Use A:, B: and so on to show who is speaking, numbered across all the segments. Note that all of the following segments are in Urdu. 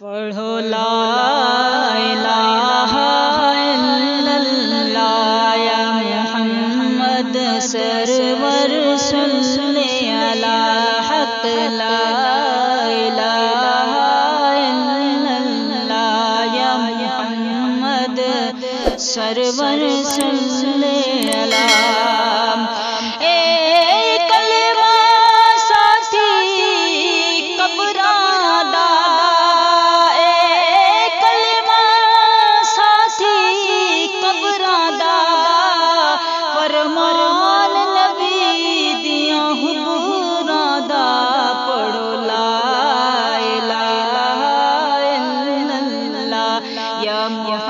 A: پڑھو لا الہ الا اللہ یا محمد سرور صلی علی حق لا الہ الا اللہ یا محمد سرور صلی علی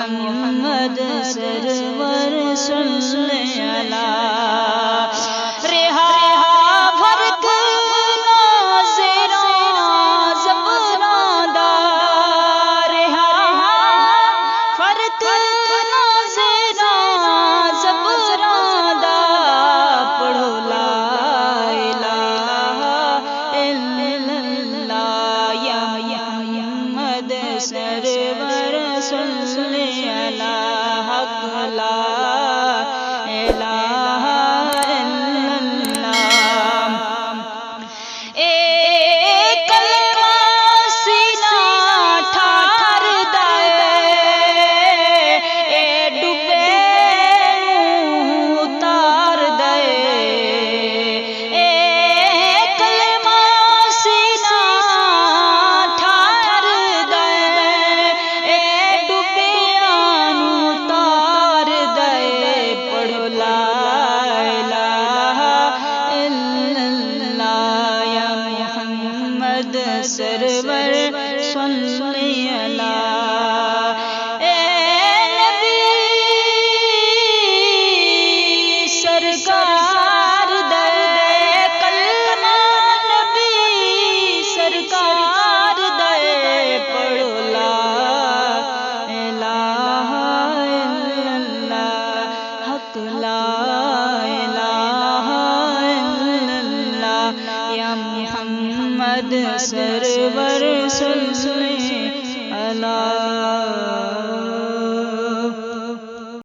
A: محمد سرور صلی علی رہا فرق ناظراں زبراں دا رہا فرق ناظراں زبراں دا پڑھو لا الہ الا اللہ یا محمد سرور صلی علی حق لا الہ الا اللہ ایک کلمہ سینہ ٹھار دے اے ڈوبے اتار دے ایک کلمہ سینہ ٹھار دے اے ڈوبے اتار دے پڑھو لا الہ الا اللہ یا محمد سرور صلی علی سرکار دے کلمہ نبی سرکار دے پڑھو لا الہ الا اللہ حق لا الہ الا اللہ یا محمد سرور صلی علی